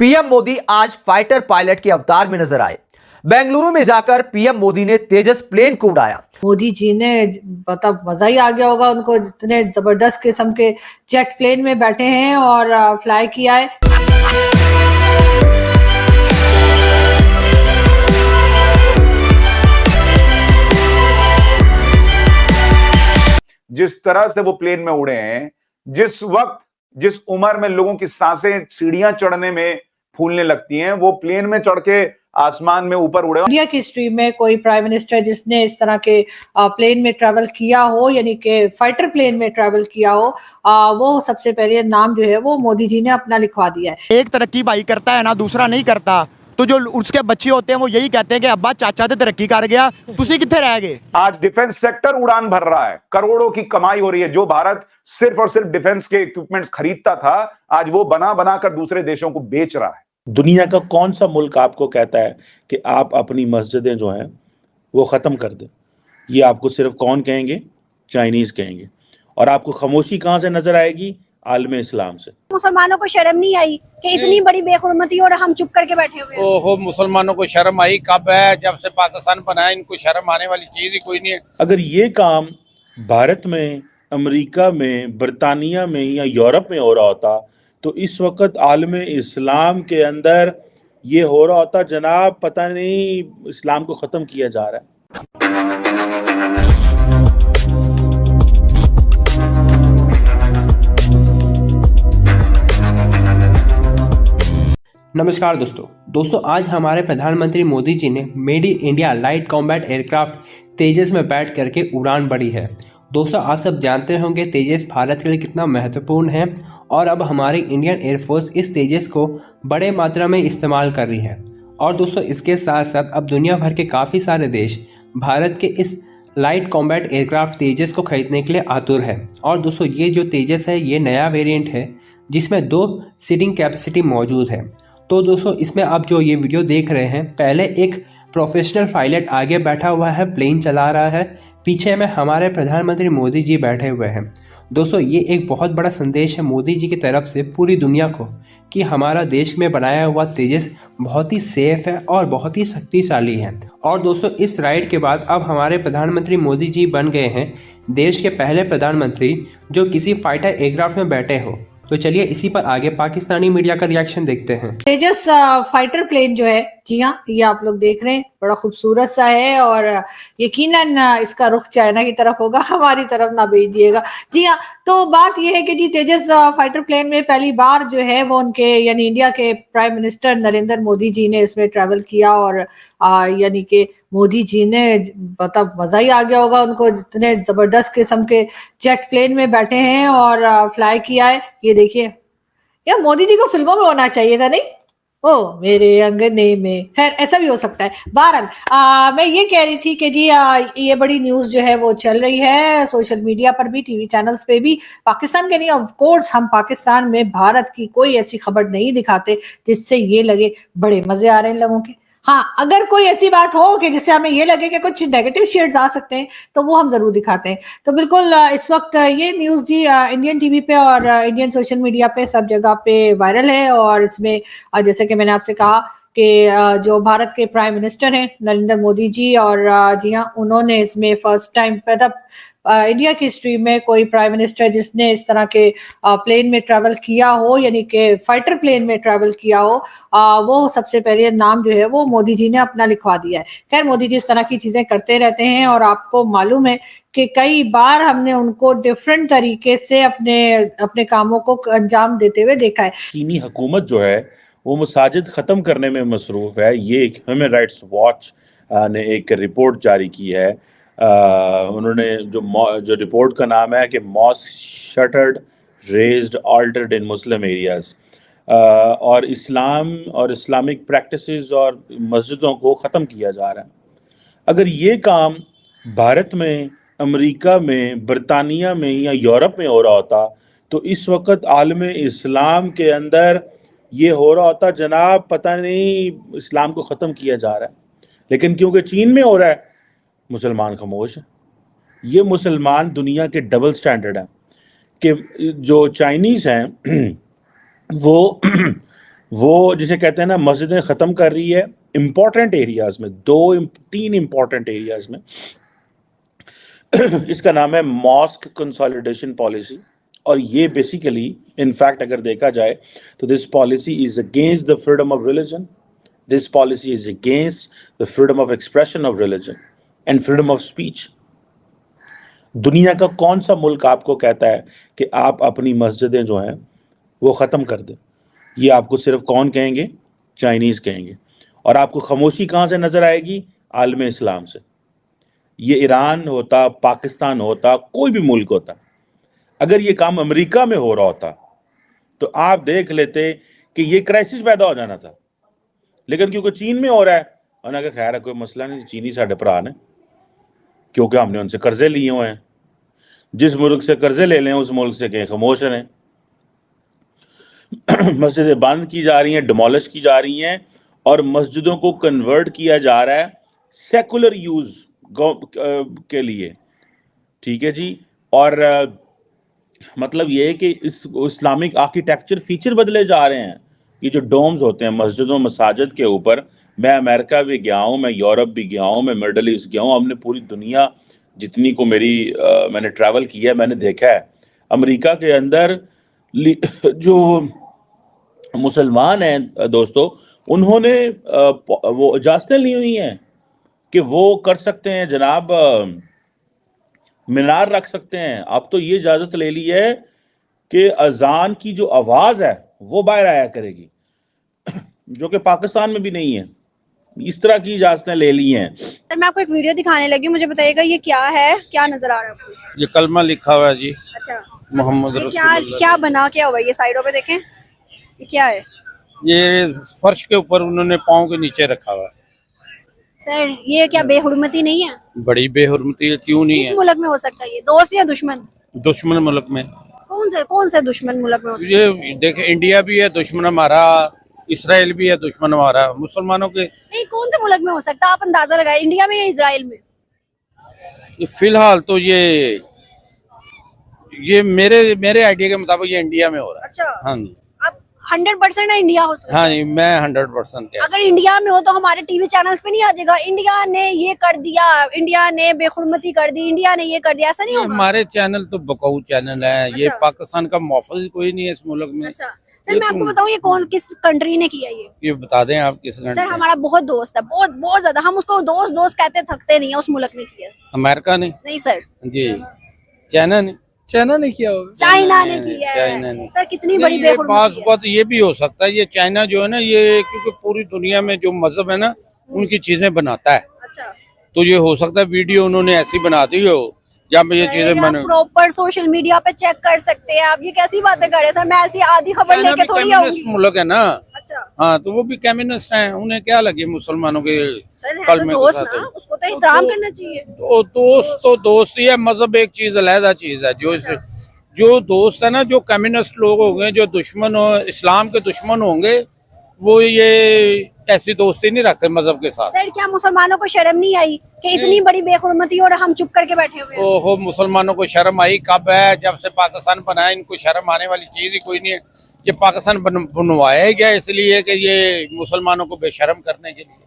PM Modi आज fighter pilot के अवतार में नजर आए। बेंगलुरु में जाकर पीएम मोदी ने तेजस प्लेन को उड़ाया। मोदी जी ने मतलब मजा ही आ गया होगा उनको, जितने जबरदस्त किस्म के जेट प्लेन में बैठे हैं और फ्लाई किया है। जिस तरह से वो प्लेन में उड़े हैं, जिस वक्त जिस उम्र में लोगों की सांसें सीढ़ियां चढ़ने में फूलने लगती हैं, वो प्लेन में चढ़ के आसमान में ऊपर उड़े। इंडिया की हिस्ट्री में कोई प्राइम मिनिस्टर जिसने इस तरह के प्लेन में ट्रैवल किया हो, यानी कि फाइटर प्लेन में ट्रैवल किया हो, वो सबसे पहले नाम जो है वो मोदी जी ने अपना लिखवा दिया है। एक तरक्की भाई करता है ना, दूसरा नहीं करता, तो जो उसके बच्चे होते हैं वो यही कहते हैं कि अब्बा चाचा तो तरक्की कर गया, तुसी कितने रह गए। आज डिफेंस सेक्टर उड़ान भर रहा है, करोड़ों की कमाई हो रही है। जो भारत सिर्फ और सिर्फ डिफेंस के इक्विपमेंट्स खरीदता था, आज वो बना बना कर दूसरे देशों को बेच रहा है। दुनिया का कौन सा मुल्क आपको कहता है कि आप अपनी मस्जिदें जो हैं वो ख़त्म कर दें? ये आपको सिर्फ कौन कहेंगे? चाइनीज़ कहेंगे। और आपको खामोशी कहाँ से नज़र आएगी? आलम इस्लाम से। मुसलमानों को शर्म नहीं आई कि इतनी बड़ी बेहुरमती और हम चुप करके बैठे हुए हैं। ओहो, मुसलमानों को शर्म आई कब है? जब से पाकिस्तान बना है, इनको शर्म आने वाली चीज ही कोई नहीं है। अगर ये काम भारत में, अमेरिका में, बरतानिया में या यूरोप में हो रहा होता तो इस वक्त आलम इस्लाम के अंदर ये हो रहा होता जनाब, पता नहीं इस्लाम को ख़त्म किया जा रहा है। नमस्कार दोस्तों, आज हमारे प्रधानमंत्री मोदी जी ने made in India light combat aircraft Tejas में बैठ करके उड़ान भरी है। दोस्तों, आप सब जानते होंगे तेजस भारत के लिए कितना महत्वपूर्ण है और अब हमारी इंडियन एयरफोर्स इस तेजस को बड़े मात्रा में इस्तेमाल कर रही है। और दोस्तों, इसके साथ साथ अब दुनिया भर के काफ़ी सारे देश भारत के इस लाइट कॉम्बैट एयरक्राफ्ट तेजस को खरीदने के लिए आतुर है। और दोस्तों, ये जो तेजस है ये नया वेरिएंट है जिसमें 2 सीटिंग कैपेसिटी मौजूद है। तो दोस्तों, इसमें आप जो ये वीडियो देख रहे हैं, पहले एक प्रोफेशनल पायलट आगे बैठा हुआ है, प्लेन चला रहा है, पीछे में हमारे प्रधानमंत्री मोदी जी बैठे हुए हैं। दोस्तों, ये एक बहुत बड़ा संदेश है मोदी जी की तरफ से पूरी दुनिया को कि हमारा देश में बनाया हुआ तेजस बहुत ही सेफ है और बहुत ही शक्तिशाली है। और दोस्तों, इस राइड के बाद अब हमारे प्रधानमंत्री मोदी जी बन गए हैं देश के पहले प्रधानमंत्री जो किसी फाइटर एयरक्राफ्ट में बैठे हो। तो चलिए इसी पर आगे पाकिस्तानी मीडिया का रिएक्शन देखते हैं। तेजस फाइटर प्लेन जो है, जी हाँ, ये आप लोग देख रहे हैं, बड़ा खूबसूरत सा है और यकीनन इसका रुख चाइना की तरफ होगा, हमारी तरफ ना भेज दिएगा। जी हाँ, तो बात ये है कि जी तेजस फाइटर प्लेन में पहली बार जो है वो उनके यानी इंडिया के प्राइम मिनिस्टर नरेंद्र मोदी जी ने इसमें ट्रैवल किया और यानी कि मोदी जी ने मतलब मजा ही आ गया होगा उनको, जितने जबरदस्त किस्म के जेट प्लेन में बैठे हैं और फ्लाई किया है। ये देखिए, यार मोदी जी को फिल्मों में होना चाहिए था, नहीं? ओ मेरे अंगने में, खैर ऐसा भी हो सकता है। बहरहाल मैं ये कह रही थी कि जी ये बड़ी न्यूज जो है वो चल रही है सोशल मीडिया पर भी, टीवी चैनल्स पे भी। पाकिस्तान के नहीं, ऑफ कोर्स हम पाकिस्तान में भारत की कोई ऐसी खबर नहीं दिखाते जिससे ये लगे बड़े मजे आ रहे हैं लोगों के। हाँ, अगर कोई ऐसी बात हो कि जिससे हमें ये लगे कि कुछ नेगेटिव शेड्स आ सकते हैं तो वो हम जरूर दिखाते हैं। तो बिल्कुल इस वक्त ये न्यूज जी इंडियन टीवी पे और इंडियन सोशल मीडिया पे सब जगह पे वायरल है। और इसमें जैसे कि मैंने आपसे कहा कि जो भारत के प्राइम मिनिस्टर हैं नरेंद्र मोदी जी, और जी हाँ, उन्होंने इसमें फर्स्ट टाइम इंडिया की हिस्ट्री में कोई प्राइम मिनिस्टर जिसने इस तरह के प्लेन में ट्रैवल किया हो, यानी कि फाइटर प्लेन में ट्रैवल किया हो, वो सबसे पहले नाम जो है वो मोदी जी ने अपना लिखवा दिया है। खैर, मोदी जी इस तरह की चीजें करते रहते हैं और आपको मालूम है कि कई बार हमने उनको डिफरेंट तरीके से अपने कामों को अंजाम देते हुए देखा है। चीनी हुकूमत जो है वो मसाजिद ख़त्म करने में मसरूफ़ है। ये एक ह्यूमन राइट्स वॉच ने एक रिपोर्ट जारी की है। उन्होंने जो रिपोर्ट का नाम है कि mosque shuttered, razed, altered in Muslim areas, और इस्लाम और इस्लामिक प्रैक्टिसेस और मस्जिदों को ख़त्म किया जा रहा है। अगर ये काम भारत में, अमेरिका में, बरतानिया में या यूरोप में हो रहा होता तो इस वक्त आलम इस्लाम के अंदर ये हो रहा होता जनाब, पता नहीं इस्लाम को ख़त्म किया जा रहा है। लेकिन क्योंकि चीन में हो रहा है, मुसलमान खामोश है। ये मुसलमान दुनिया के डबल स्टैंडर्ड हैं कि जो चाइनीज़ हैं वो जिसे कहते हैं ना मस्जिदें ख़त्म कर रही है इम्पॉर्टेंट एरियाज़ में, 3 इम्पॉर्टेंट एरियाज़ में। इसका नाम है मॉस्क कंसोलिडेशन पॉलिसी, और ये बेसिकली इनफैक्ट अगर देखा जाए तो this policy is against the freedom of religion, this policy is against the freedom of expression of religion and freedom of speech. दुनिया का कौन सा मुल्क आपको कहता है कि आप अपनी मस्जिदें जो हैं वो ख़त्म कर दें? ये आपको सिर्फ कौन कहेंगे? चाइनीज़ कहेंगे। और आपको खामोशी कहाँ से नज़र आएगी? आलम इस्लाम से। ये ईरान होता, पाकिस्तान होता, कोई भी मुल्क होता, अगर ये काम अमेरिका में हो रहा होता तो आप देख लेते कि ये क्राइसिस पैदा हो जाना था। लेकिन क्योंकि चीन में हो रहा है, उन्होंने कहा खैर है कोई मसला नहीं, चीनी साढ़े भरा ने, क्योंकि हमने उनसे कर्जे लिए हुए हैं। जिस मुल्क से कर्जे ले लें उस मुल्क से कहीं खामोश रहें। मस्जिदें बंद की जा रही हैं, डिमोलिश की जा रही हैं, और मस्जिदों को कन्वर्ट किया जा रहा है सेकुलर यूज़ के लिए। ठीक है जी। और मतलब ये है कि इस इस्लामिक आर्किटेक्चर फीचर बदले जा रहे हैं। ये जो डोम्स होते हैं मस्जिदों मसाजिद के ऊपर, मैं अमेरिका भी गया हूँ, मैं यूरोप भी गया हूँ, मैं मिडल ईस्ट गया हूँ, हमने पूरी दुनिया जितनी को मैंने ट्रैवल किया है, मैंने देखा है अमेरिका के अंदर जो मुसलमान हैं दोस्तों, उन्होंने वो इजाज़तें ली हुई हैं कि वो कर सकते हैं जनाब, मीनार रख सकते हैं। अब तो ये इजाज़त ले ली है कि अजान की जो आवाज़ है वो बाहर आया करेगी, जो कि पाकिस्तान में भी नहीं है। इस तरह की इजाज़तें ले ली हैं। सर मैं आपको एक वीडियो दिखाने लगी हूँ, मुझे बताइएगा ये क्या है, क्या नजर आ रहा है आपको? ये कलमा लिखा हुआ है जी, अच्छा, मोहम्मद ये क्या रसूलुल्लाह। क्या बना क्या हुआ है? ये साइडों पे देखें, ये क्या है? ये फर्श के ऊपर उन्होंने पाँव के नीचे रखा हुआ है। सर ये क्या बेहुरमती नहीं है? बड़ी बेहुरमती क्यों नहीं किस है? मुल्क में हो सकता है ये? दोस्त या दुश्मन? दुश्मन मुल्क में। कौन से दुश्मन मुल्क में हो सकता ये देखे, इंडिया भी है दुश्मन हमारा, इसराइल भी है दुश्मन हमारा, मुसलमानों के। है? नहीं, कौन से मुल्क में हो सकता है? आप अंदाजा लगाए, इंडिया में या इजराइल में? फिलहाल तो ये मेरे आइडिया के मुताबिक ये इंडिया में हो रहा है। अच्छा, हाँ जी, आप 100% ना इंडिया हो सकता है? हाँ जी, मैं 100% अगर इंडिया में हो तो हमारे टीवी चैनल्स पे नहीं आ जाएगा इंडिया ने ये कर दिया, इंडिया ने बेहुरमती कर दी, इंडिया ने ये कर दिया, ऐसा नहीं होगा? हमारे चैनल तो बकाऊ चैनल है। ये अच्छा। पाकिस्तान का मुआफिज कोई नहीं है इस मुल्क में। अच्छा सर, मैं आपको बताऊं ये किस कंट्री ने किया ये बता दें आप किस सर? कंट्री? हमारा बहुत दोस्त है, बहुत ज्यादा, हम उसको दोस्त कहते थकते नहीं है, उस मुल्क ने किया। अमेरिका ने? नहीं सर, जी, चाइना ने? चाइना ने किया होगा। चाइना ने किया चाइना है। ने। सर कितनी बड़ी नहीं, ये बेहुरमती है। बात ये भी हो सकता है, ये चाइना जो है ना, ये क्योंकि पूरी दुनिया में जो मजहब है ना उनकी चीजें बनाता है, अच्छा, तो ये हो सकता है वीडियो उन्होंने ऐसी बना दी हो जहाँ पे ये चीजें बने। प्रॉपर सोशल मीडिया पे चेक कर सकते हैं आप। ये कैसी बातें कर रहे हैं सर? मैं ऐसी आधी खबर चाइना लेके भी थोड़ी कम्युनिस्ट आऊंगी। मुल्क है ना। अच्छा हाँ, तो वो भी कम्युनिस्ट हैं, उन्हें क्या लगे मुसलमानों के सर, है तो कलमे के दोस्त साथ? ना, उसको तो एहतराम करना चाहिए। तो दोस्त तो दोस्त ही है, मजहब एक चीज अलहदा चीज है। जो दोस्त है ना, जो कम्युनिस्ट लोग होंगे, जो दुश्मन हो, इस्लाम के दुश्मन होंगे, वो ये ऐसी दोस्ती नहीं रखते मजहब के साथ। सर क्या मुसलमानों को शर्म नहीं आई कि इतनी बड़ी बेहुरमती और हम चुप करके बैठे हुए हैं? ओहो, मुसलमानों को शर्म आई कब है? जब से पाकिस्तान बनाया, इनको शर्म आने वाली चीज ही कोई नहीं है। ये पाकिस्तान बनवाया गया इसलिए कि ये मुसलमानों को बेशर्म करने के लिए।